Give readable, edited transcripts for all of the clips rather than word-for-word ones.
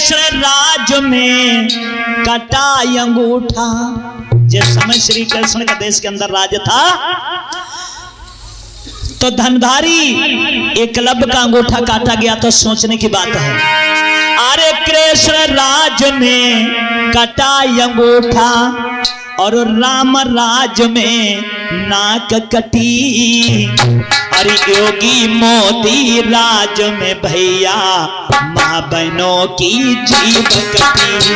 कृष्ण राज में कटा अंगूठा। जिस समय श्री कृष्ण का देश के अंदर राज था तो धनधारी एकलव्य का अंगूठा काटा गया। तो सोचने की बात है, अरे कृष्ण राज में कटा अंगूठा और राम राज में नाक कटी। अरे योगी मोदी राज में भैया माँ बहनों की जीव कटी।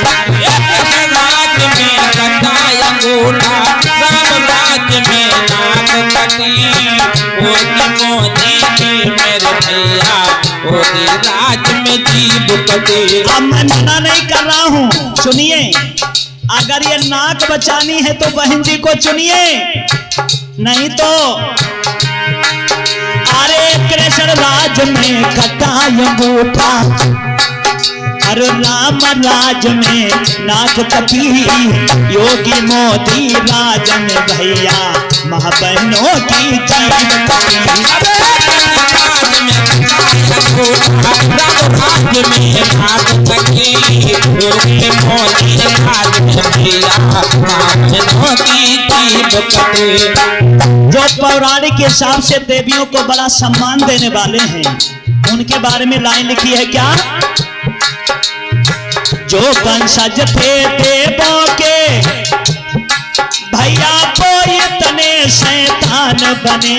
राज में कटा अंगूठा, राम राज में नाक कटी। योगी मोदी जी मेरे भैया, योगी राज में जीव कटी। अब मैं मना नहीं कर रहा हूँ, सुनिए। अगर ये नाक बचानी है तो बहन जी को चुनिए, नहीं तो अरे कृष्ण राज में कटा अंगूठा और राम राज में नाक कटी। योगी मोदी राज में भैया माँ बहनों की जीव कटी। जो पौराणिक के हिसाब से देवियों को बड़ा सम्मान देने वाले हैं, उनके बारे में लाइन लिखी है क्या? जो वंशज थे देवों के भैया वो इतने शैतान बने।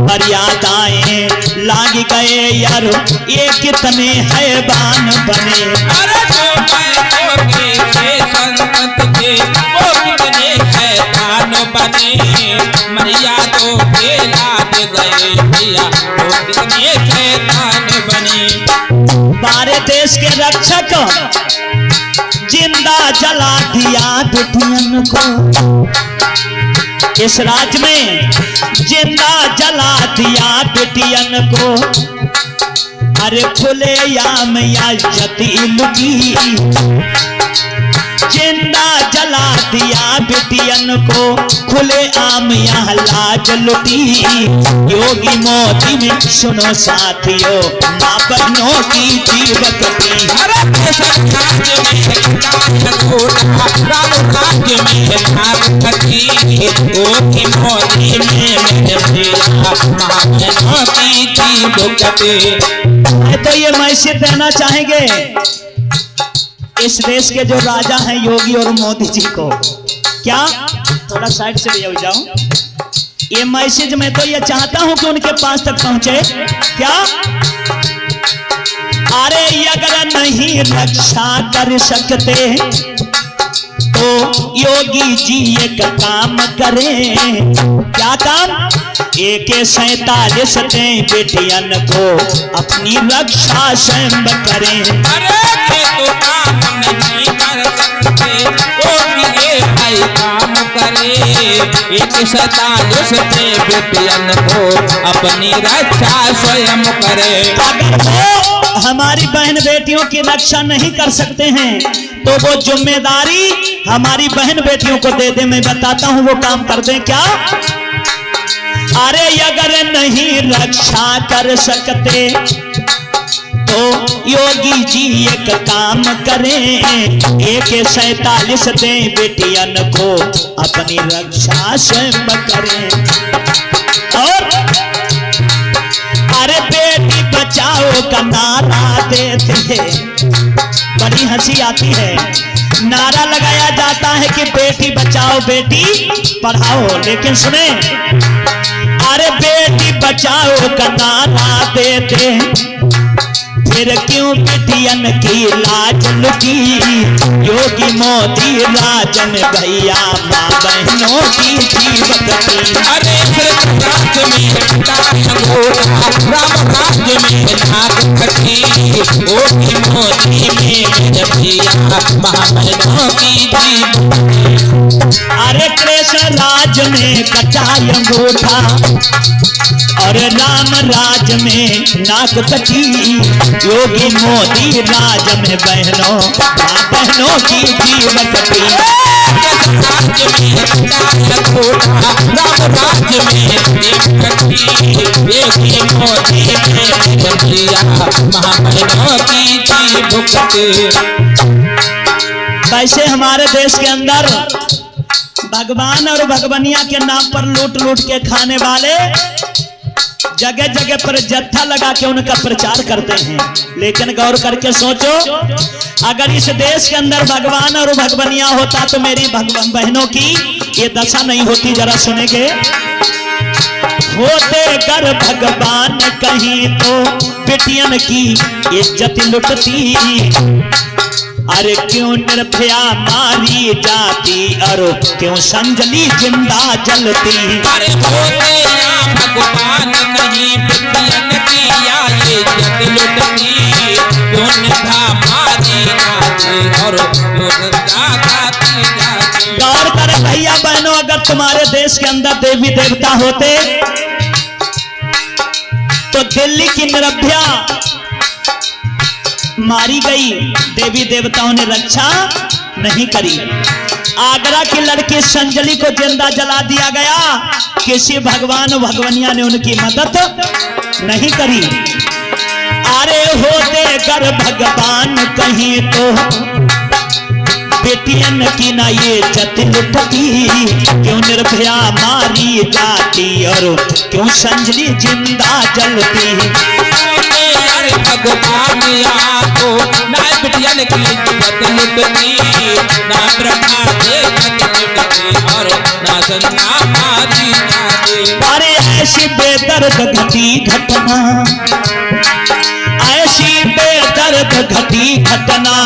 मर्यादाएं लाग गए यार, ये कितने हैवान बने। अरे वो कितने हैवान बने, मर्यादों के लाग गए भैया, वो कितने शैतान बने। बारे देश के रक्षक जिंदा जला दिया दुश्मन को। इस राज्य में जिंदा जला दिया दुश्मन को। अरे खुले याम या जतील की जिंदा जला दिया बिटियन को। खुले आम यहाँ लाज लुटी। योगी मोदी में सुनो साथियों माँ बहनों की जीव कटी। तो ये मैसेज देना चाहेंगे इस देश के जो राजा हैं योगी और मोदी जी को। क्या थोड़ा साइड से ले जाओ। ये मैसेज मैं तो ये चाहता हूं कि उनके पास तक पहुंचे। क्या अरे अगर नहीं रक्षा कर सकते तो योगी जी एक काम करें। क्या काम? AK-47 दें बेटियन को अपनी रक्षा स्वयं करें। अरे तो काम नहीं कर सकते, वो भी ये भाई काम करे। 47 दें बेटियन को अपनी रक्षा स्वयं करे। अगर वो हमारी बहन बेटियों की रक्षा नहीं कर सकते हैं तो वो जिम्मेदारी हमारी बहन बेटियों को दे दे। मैं बताता हूं वो काम कर दें। क्या अरे अगर नहीं रक्षा कर सकते तो योगी जी एक काम करें। AK-47 दें बेटियन को अपनी रक्षा स्वयं करें। और अरे बेटी बचाओ का नारा देते, बड़ी हंसी आती है। नारा लगाया जाता है कि बेटी बचाओ बेटी पढ़ाओ, लेकिन सुने अरे बेटी बचाओ का नारा देते फिर क्यों बेटियन की लाज लुटी। योगी मोदी राज में भैया माँ बहनों की जीव कटी। अरे राज में राम राज्य में नाक कटी। योगी मोदी में भैया माँ बहनों की जीव। अरे कृष्ण राज में कटा अंगूठा और राम राज में नाक कटी। योगी मोदी राज में बहनों माँ बहनों की जीव कटी। राज्य में काया घोड़ा, राम राज्य में एक कटी, योगी मोदी ने भैया महाबहनों की थी भुगत। वैसे हमारे देश के अंदर भगवान और भगवनिया के नाम पर लूट लूट के खाने वाले जगह जगह पर जत्था लगा के उनका प्रचार करते हैं। लेकिन गौर करके सोचो, अगर इस देश के अंदर भगवान और भगवनिया होता तो मेरी बहनों की ये दशा नहीं होती। जरा सुनेंगे। होते कर भगवान कहीं तो बेटियन की इज्जत लुटती, अरे क्यों निर्भया मारी जाती, अरे क्यों संजली जिंदा जलती। अरे होते या भगवान नहीं बेटियन की या ये इज्जत लुटती, क्यों निर्भया मारी जाती और क्यों जाती जाती। गौर करें भैया बहनों, अगर तुम्हारे देश के अंदर देवी देवता होते तो दिल्ली की निर्भया मारी गई, देवी देवताओं ने रक्षा नहीं करी। आगरा की लड़की संजली को जिंदा जला दिया गया, किसी भगवान भगवनिया ने उनकी मदद नहीं करी। अरे होते कर भगवान कहीं तो बेटियन की ना ये इज्जत लुटती, क्यों निर्भया मारी जाती और क्यों संजली जिंदा जलती। भगवान या तो ना बेटियन की इज्जत लुटती, ना ब्रह्मा की इज्जत लुटती और ना संजना मारी जाती। अरे ऐसी बेदर्द घटी घटना, ऐसी बेदर्द घटी घटना,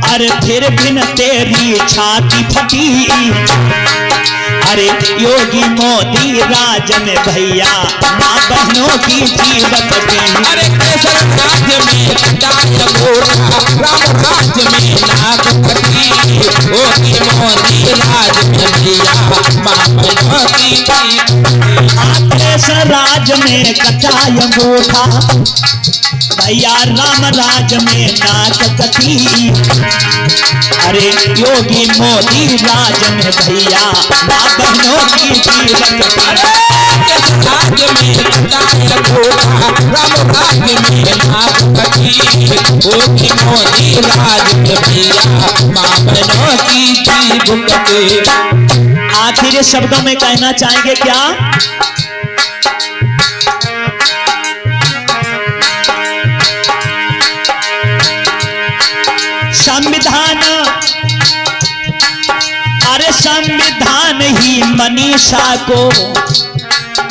अरे फिर बिन तेरी छाती फटी, अरे योगी मोदी राज में भैया माँ बहनों की जीवत दी। अरे केसर राज्य में काया घोड़ा, राम राज्य में नाग कटी, योगी मोदी राज में भैया माँ बहनों की जीवत। केसर राज में कटाय अंगूठा, भैया राम राज में नाग कटी, अरे योगी मोदी राज में भैया माँ बहनों की जीवत। राज्य में काया घोड़ा, राम राज्य में नाग कटी, योगी मोदी राज में भैया माँ बहनों की जीवत। आखिर शब्दों में कहना चाहेंगे क्या? संविधान, अरे संविधान ही मनीषा को,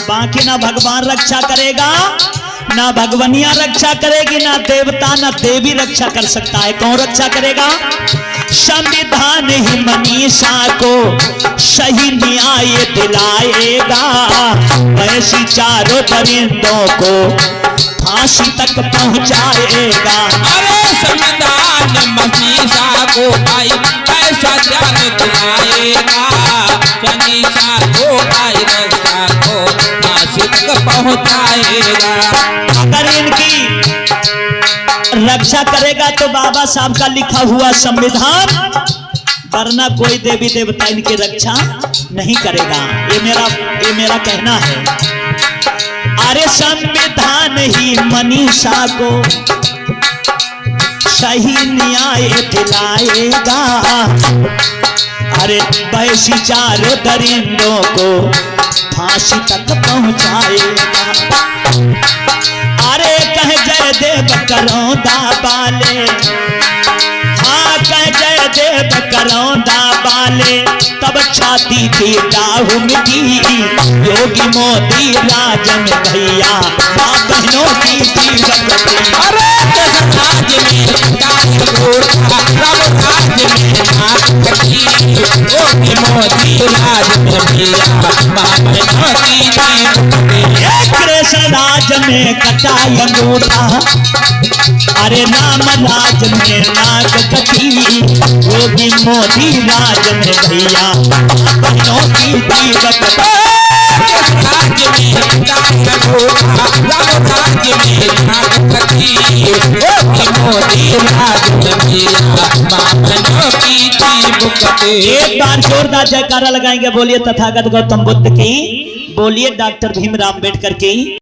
बाकी ना भगवान रक्षा करेगा, ना भगवनिया रक्षा करेगी, ना देवता ना देवी रक्षा कर सकता है। कौन रक्षा करेगा? संविधान ही मनीषा को सही न्याय दिलाएगा, ऐसी चारों दरिंदों को फांसी तक पहुंचाएगा। अरे संविधान मनीषा को भाई ऐसा ज्ञान दिलाएगा, मनीषा को भाई रक्षा को फांसी तक पहुंचाएगा। अगर इनकी रक्षा करेगा तो बाबा साहब का लिखा हुआ संविधान, वरना कोई देवी देवता इनकी रक्षा नहीं करेगा। ये मेरा कहना है। अरे संविधान ही मनीषा को सही न्याय दिलाएगा, अरे वैसी चारों दरिंदों को फांसी तक पहुंचाएगा। अरे कह जय देव करौंदा बाले, हाँ कह जय देव करौंदा बाले, तब छाती थी डाहू मिटी, योगी मोदी राज में भैया माँ बहनों की जीवत दी। अरे राज्य में काया घोड़ा, राम राज्य में नाग कटी, योगी मोदी राज में भैया माँ बहनों की जीवत दी। कृष्ण राज में कटाय अंगूठा, अरे राम राज में नाग कटी, योगी मोदी राज में भैया बहनों की जीवत। राज्य में काया घोड़ा, राम राज्य में नाग कटी, योगी मोदी राज में भैया माँ बहनों की जीवत। बुकते। एक बार जोरदार जयकारा लगाएंगे, बोलिए तथागत गौतम बुद्ध की, बोलिए डॉक्टर भीमराव अम्बेडकर की।